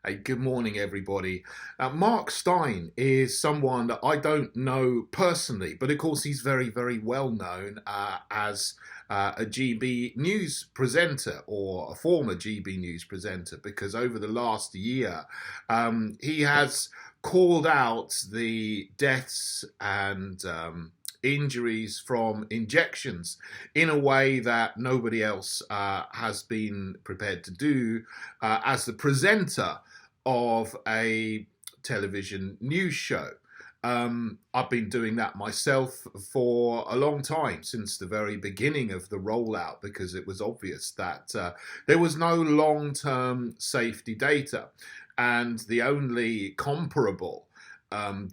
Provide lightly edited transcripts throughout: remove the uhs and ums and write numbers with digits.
Hey, good morning, everybody. Mark Steyn is someone that I don't know personally, but of course he's very, very well known as a GB news presenter or a former GB news presenter because over the last year he has called out the deaths and injuries from injections in a way that nobody else has been prepared to do as the presenter of a television news show. I've been doing that myself for a long time, since the very beginning of the rollout, because it was obvious that there was no long-term safety data. And the only comparable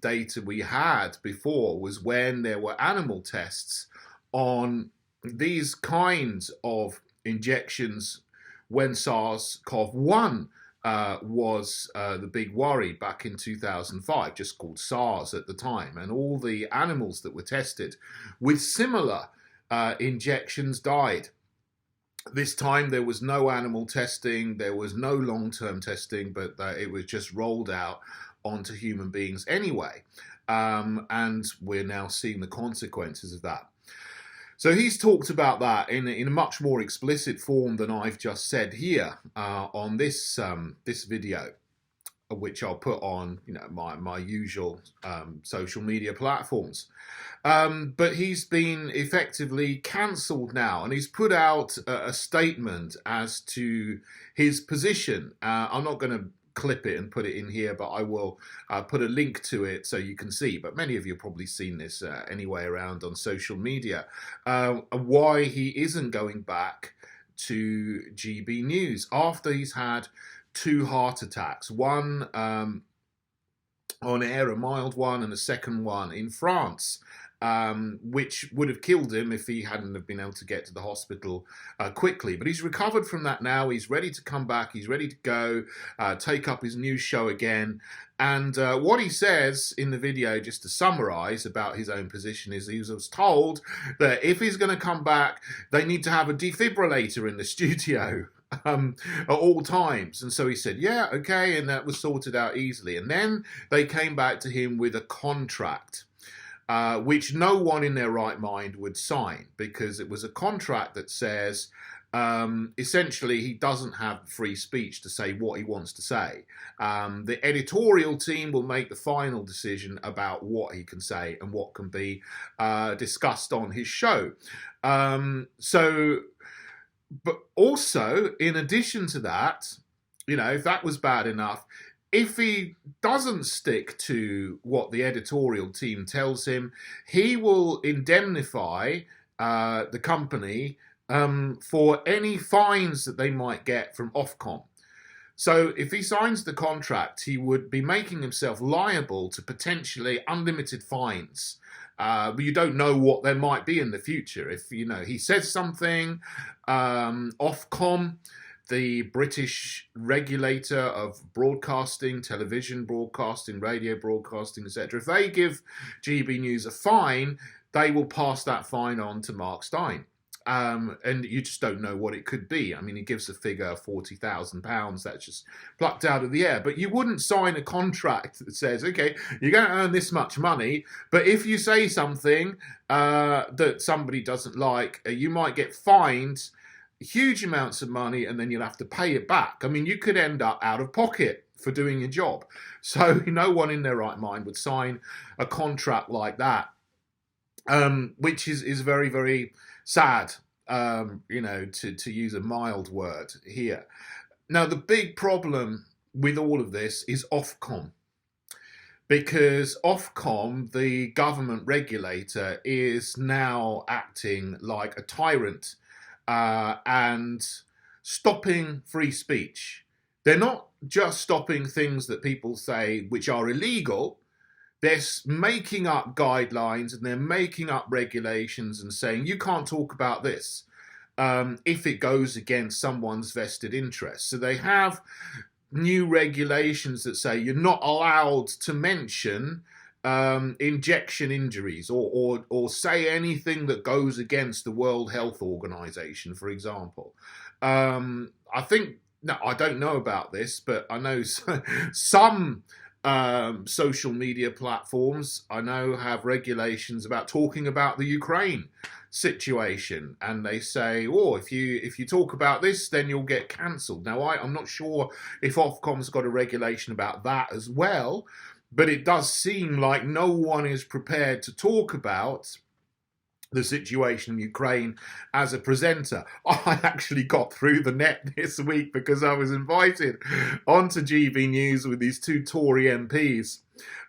data we had before was when there were animal tests on these kinds of injections when SARS-CoV-1 was the big worry back in 2005, just called SARS at the time. And all the animals that were tested with similar injections died. This time there was no animal testing, there was no long-term testing, but it was just rolled out onto human beings anyway. And we're now seeing the consequences of that. So he's talked about that in a much more explicit form than I've just said here on this this video, which I'll put on my usual social media platforms. But he's been effectively cancelled now, and he's put out a statement as to his position. I'm not going to clip it and put it in here, but I will put a link to it so you can see. But many of you have probably seen this anyway around on social media. Why he isn't going back to GB News after he's had 2 heart attacks, one on air, a mild one, and a second one in France, which would have killed him if he hadn't have been able to get to the hospital quickly. But he's recovered from that now. He's ready to come back. He's ready to go, take up his news show again. And what he says in the video, just to summarize about his own position, is he was told that if he's going to come back, they need to have a defibrillator in the studio at all times. And so he said, yeah, okay, and that was sorted out easily. And then they came back to him with a contract, which no one in their right mind would sign, because it was a contract that says essentially he doesn't have free speech to say what he wants to say. The editorial team will make the final decision about what he can say and what can be discussed on his show. But also, in addition to that, if that was bad enough, if he doesn't stick to what the editorial team tells him, he will indemnify the company for any fines that they might get from Ofcom. So if he signs the contract, he would be making himself liable to potentially unlimited fines. But you don't know what there might be in the future. If he says something, Ofcom, the British regulator of broadcasting, television broadcasting, radio broadcasting, etc., if they give GB News a fine, they will pass that fine on to Mark Steyn. And you just don't know what it could be. I mean, he gives a figure, £40,000, that's just plucked out of the air. But you wouldn't sign a contract that says, okay, you're going to earn this much money, but if you say something that somebody doesn't like, you might get fined huge amounts of money, and then you'll have to pay it back. I mean, you could end up out of pocket for doing your job. So no one in their right mind would sign a contract like that, which is very, very sad, to use a mild word here. Now, the big problem with all of this is Ofcom, because Ofcom, the government regulator, is now acting like a tyrant and stopping free speech. They're not just stopping things that people say which are illegal. They're making up guidelines and they're making up regulations and saying you can't talk about this if it goes against someone's vested interest. So they have new regulations that say you're not allowed to mention injection injuries or say anything that goes against the World Health Organization, for example. I think Now, I don't know about this, but I know some social media platforms I know have regulations about talking about the Ukraine situation, and they say, "Oh, if you talk about this, then you'll get cancelled." Now, I'm not sure if Ofcom's got a regulation about that as well, but it does seem like no one is prepared to talk about the situation in Ukraine as a presenter. I actually got through the net this week because I was invited onto GB News with these two Tory MPs,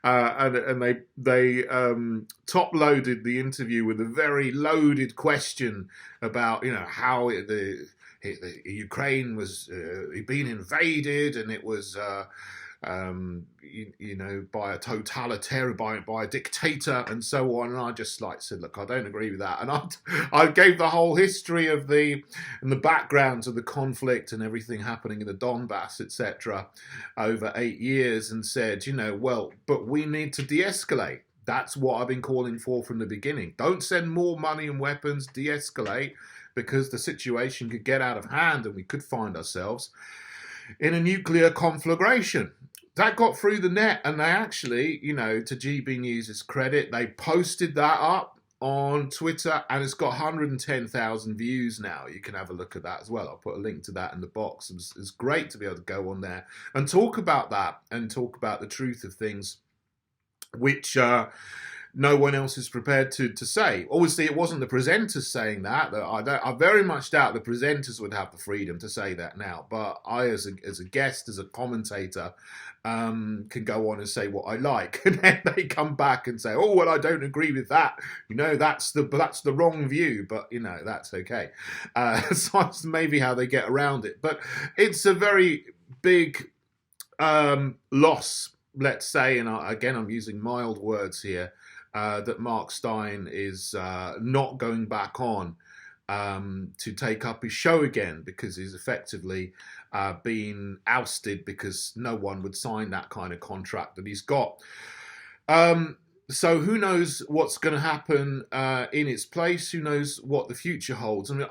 and they top loaded the interview with a very loaded question about how the Ukraine was being invaded, and it was by a totalitarian, by a dictator, and so on. And I just said, look, I don't agree with that. And I gave the whole history of the backgrounds of the conflict and everything happening in the Donbass, etc., over 8 years, and said, well, but we need to de-escalate. That's what I've been calling for from the beginning. Don't send more money and weapons, de-escalate, because the situation could get out of hand and we could find ourselves in a nuclear conflagration. That got through the net, and they actually, to GB News' credit, they posted that up on Twitter, and it's got 110,000 views now. You can have a look at that as well. I'll put a link to that in the box. It's great to be able to go on there and talk about that, and talk about the truth of things, which no one else is prepared to say. Obviously, it wasn't the presenters saying that. I very much doubt the presenters would have the freedom to say that now. But I, as a guest, as a commentator, can go on and say what I like, and then they come back and say, "Oh, well, I don't agree with that. That's the wrong view." But that's okay. So that's maybe how they get around it. But it's a very big loss, let's say, and again, I'm using mild words here, that Mark Steyn is not going back on to take up his show again, because he's effectively been ousted because no one would sign that kind of contract that he's got. So who knows what's going to happen in its place? Who knows what the future holds? I mean,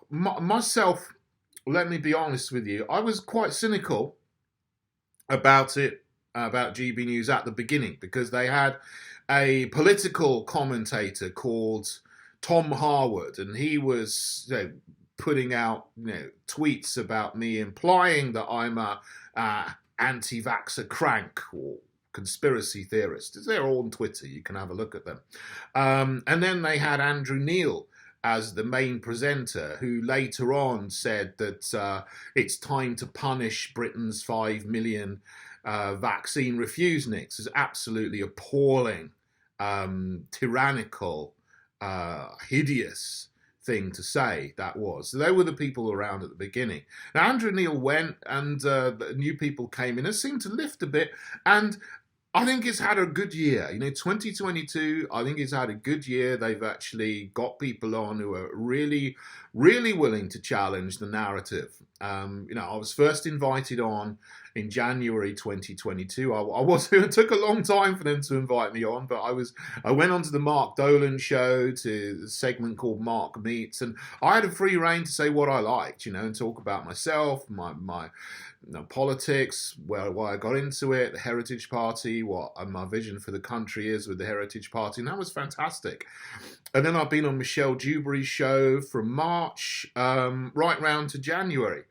myself, let me be honest with you, I was quite cynical about it, about GB News at the beginning, because they had a political commentator called Tom Harwood, and he was putting out tweets about me, implying that I'm a anti-vaxxer crank or conspiracy theorist. They're all on Twitter. You can have a look at them. And then they had Andrew Neil as the main presenter, who later on said that it's time to punish Britain's 5 million vaccine refuseniks. Is absolutely appalling, tyrannical, hideous thing to say, that was. So they were the people around at the beginning. Now, Andrew Neil went, and new people came in and seemed to lift a bit, and I think it's had a good year. 2022, I think it's had a good year. They've actually got people on who are really, really willing to challenge the narrative. I was first invited on in January 2022. It took a long time for them to invite me on, but I went on to the Mark Dolan show, to a segment called Mark Meets, and I had a free rein to say what I liked, and talk about myself, my politics, why I got into it, the Heritage Party, what my vision for the country is with the Heritage Party, and that was fantastic. And then I've been on Michelle Dewberry's show from March right round to January.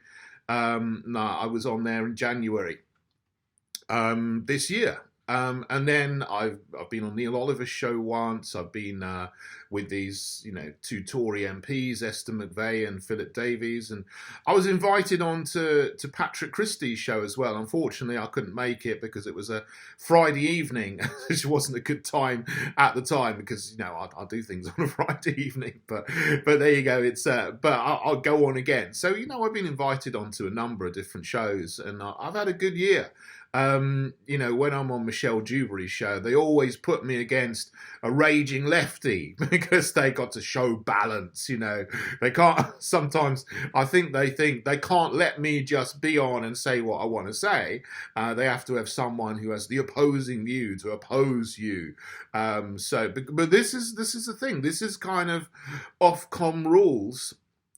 I was on there in January this year. And then I've been on Neil Oliver's show once. I've been with these, two Tory MPs, Esther McVeigh and Philip Davies, and I was invited on to Patrick Christie's show as well. Unfortunately, I couldn't make it because it was a Friday evening, which wasn't a good time at the time, because I do things on a Friday evening. But there you go. It's but I'll go on again. So I've been invited onto a number of different shows, and I've had a good year. When I'm on Michelle Dewberry's show, they always put me against a raging lefty because they got to show balance. They can't, sometimes I think they can't let me just be on and say what I want to say. They have to have someone who has the opposing view to oppose you. But this is the thing. This is kind of Ofcom rules,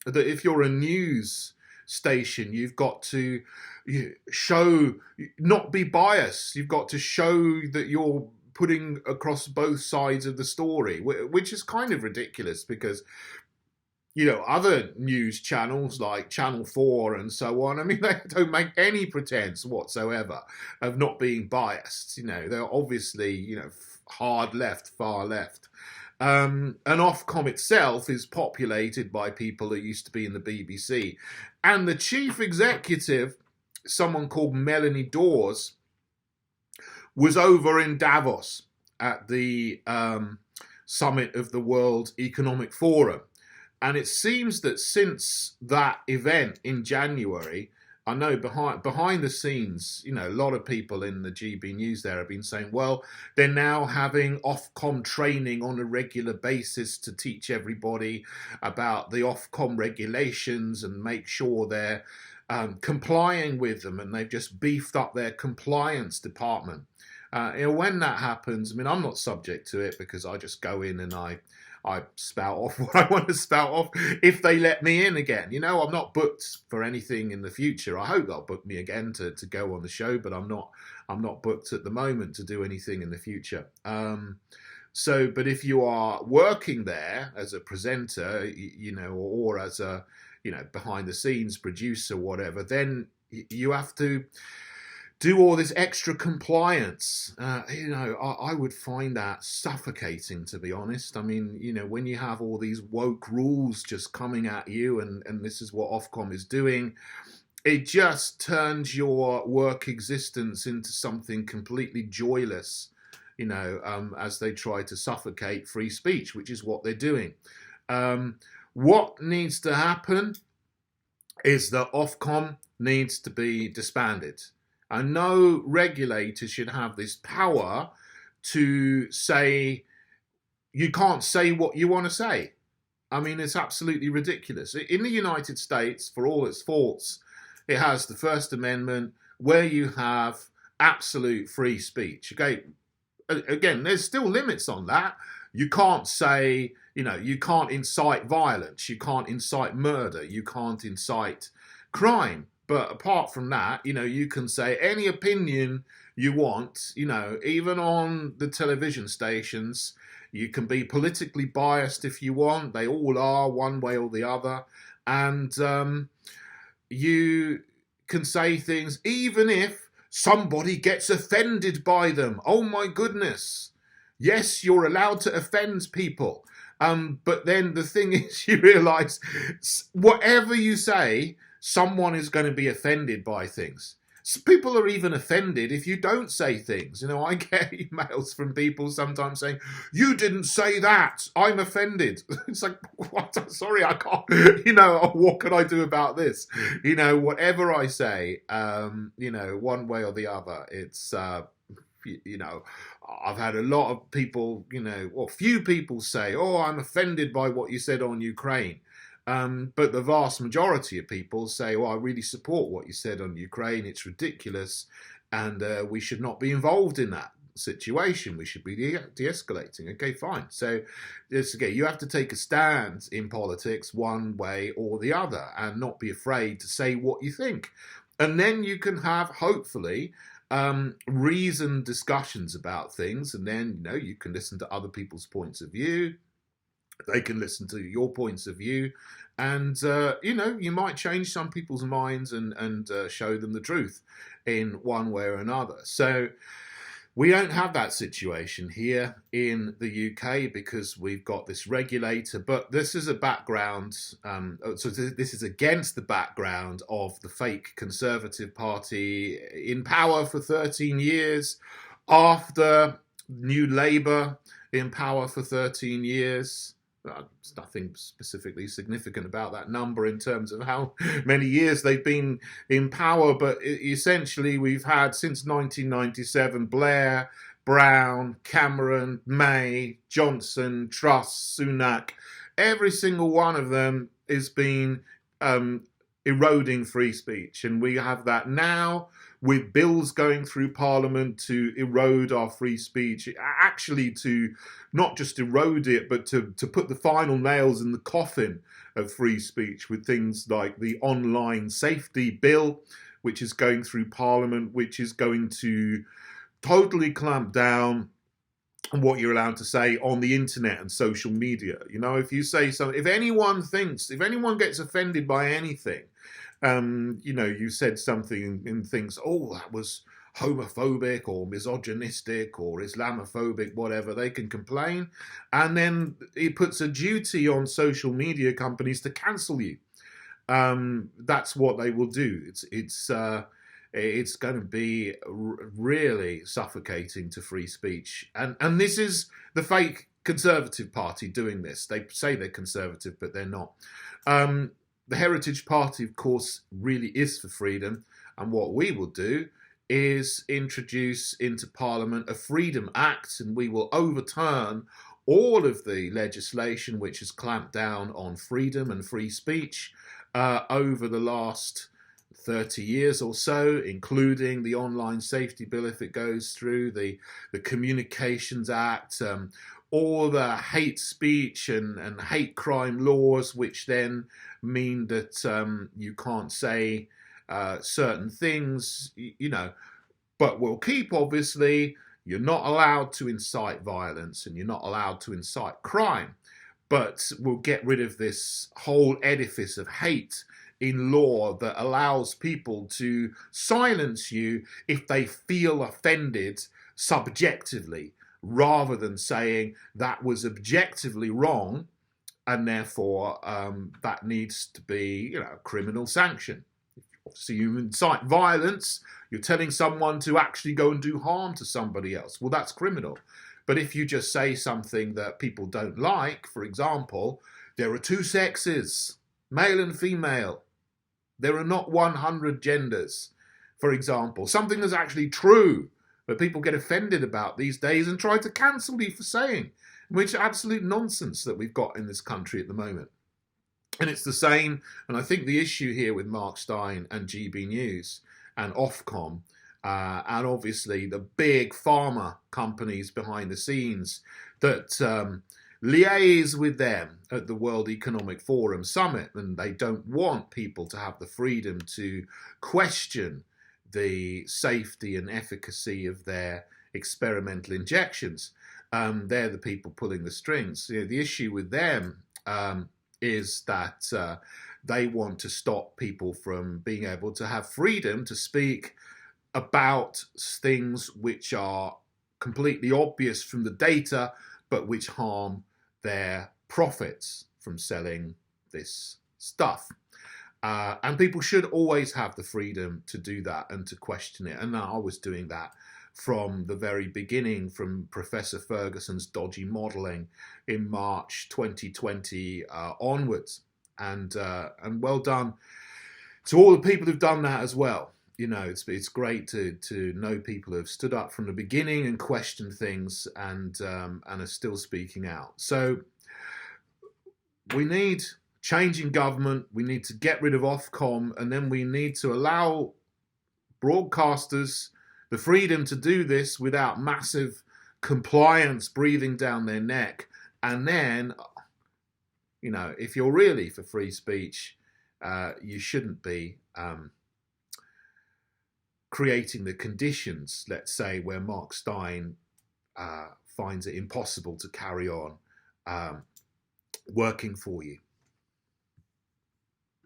that if you're a news station, you've got to show, not be biased. You've got to show that you're putting across both sides of the story, which is kind of ridiculous because, other news channels like Channel 4 and so on, I mean, they don't make any pretense whatsoever of not being biased. They're obviously, hard left, far left. And Ofcom itself is populated by people that used to be in the BBC. And the chief executive, someone called Melanie Dawes, was over in Davos at the summit of the World Economic Forum. And it seems that since that event in January, I know behind the scenes, a lot of people in the GB News there have been saying, well, they're now having Ofcom training on a regular basis to teach everybody about the Ofcom regulations and make sure they're complying with them. And they've just beefed up their compliance department. When that happens, I mean, I'm not subject to it because I just go in and I spout off what I want to spout off if they let me in again. I'm not booked for anything in the future. I hope they'll book me again to go on the show, but I'm not booked at the moment to do anything in the future. But if you are working there as a presenter, or as a, behind the scenes producer, whatever, then you have to do all this extra compliance. I would find that suffocating, to be honest. I mean, when you have all these woke rules just coming at you, and this is what Ofcom is doing, it just turns your work existence into something completely joyless, as they try to suffocate free speech, which is what they're doing. What needs to happen is that Ofcom needs to be disbanded. And no regulator should have this power to say, you can't say what you want to say. I mean, it's absolutely ridiculous. In the United States, for all its faults, it has the First Amendment where you have absolute free speech. Okay, again, there's still limits on that. You can't say, you can't incite violence. You can't incite murder. You can't incite crime. But apart from that, you can say any opinion you want, even on the television stations. You can be politically biased if you want. They all are, one way or the other. And you can say things even if somebody gets offended by them. Oh my goodness. Yes, you're allowed to offend people. But then the thing is, you realise whatever you say, someone is going to be offended by things. People are even offended if you don't say things. I get emails from people sometimes saying, you didn't say that, I'm offended. It's like, what? Sorry, I can't, what can I do about this? Whatever I say, one way or the other, it's, I've had a lot of people, few people say, oh, I'm offended by what you said on Ukraine. But the vast majority of people say, well, I really support what you said on Ukraine. It's ridiculous. And we should not be involved in that situation. We should be de-escalating. Okay, fine. So you have to take a stand in politics one way or the other and not be afraid to say what you think. And then you can have, hopefully, reasoned discussions about things. And then, you can listen to other people's points of view. They can listen to your points of view, and you might change some people's minds and show them the truth in one way or another. So we don't have that situation here in the UK because we've got this regulator. But this is a background. So this is against the background of the fake Conservative Party in power for 13 years, after New Labour in power for 13 years. There's nothing specifically significant about that number in terms of how many years they've been in power, but essentially we've had since 1997 Blair, Brown, Cameron, May, Johnson, Truss, Sunak. Every single one of them has been eroding free speech, and we have that now with bills going through Parliament to erode our free speech, actually to not just erode it, but to put the final nails in the coffin of free speech with things like the online safety bill, which is going through Parliament, which is going to totally clamp down on what you're allowed to say on the internet and social media. You know, if you say something, if anyone gets offended by anything, you know, you said something and thinks, oh, that was homophobic or misogynistic or Islamophobic, whatever, they can complain. And then it puts a duty on social media companies to cancel you. That's what they will do. It's going to be really suffocating to free speech. And this is the fake Conservative Party doing this. They say they're conservative, but they're not. The Heritage Party, of course, really is for freedom. And what we will do is introduce into Parliament a Freedom Act, and we will overturn all of the legislation which has clamped down on freedom and free speech over the last 30 years or so, including the online safety bill if it goes through, the Communications Act, all the hate speech and hate crime laws, which then mean that you can't say certain things, you know, but we'll keep, obviously, you're not allowed to incite violence and you're not allowed to incite crime, but we'll get rid of this whole edifice of hate in law that allows people to silence you if they feel offended subjectively, rather than saying that was objectively wrong and therefore that needs to be, you know, a criminal sanction. Obviously, you incite violence, you're telling someone to actually go and do harm to somebody else. Well, that's criminal. But if you just say something that people don't like, for example, there are two sexes, male and female. There are not 100 genders, for example. Something that's actually true, but people get offended about these days and try to cancel you for saying, which is absolute nonsense that we've got in this country at the moment. And it's the same, and I think the issue here with Mark Steyn and GB News and Ofcom, and obviously the big pharma companies behind the scenes that liaise with them at the World Economic Forum Summit, and they don't want people to have the freedom to question the safety and efficacy of their experimental injections. They're the people pulling the strings. You know, the issue with them is that they want to stop people from being able to have freedom to speak about things which are completely obvious from the data, but which harm their profits from selling this stuff. And people should always have the freedom to do that and to question it. And I was doing that from the very beginning, from Professor Ferguson's dodgy modelling in March 2020 onwards. And well done to all the people who've done that as well. You know, it's great to know people who have stood up from the beginning and questioned things and are still speaking out. So we need change in government. We need to get rid of Ofcom, and then we need to allow broadcasters the freedom to do this without massive compliance breathing down their neck. And then, you know, if you're really for free speech, you shouldn't be creating the conditions, let's say, where Mark Steyn finds it impossible to carry on working for you.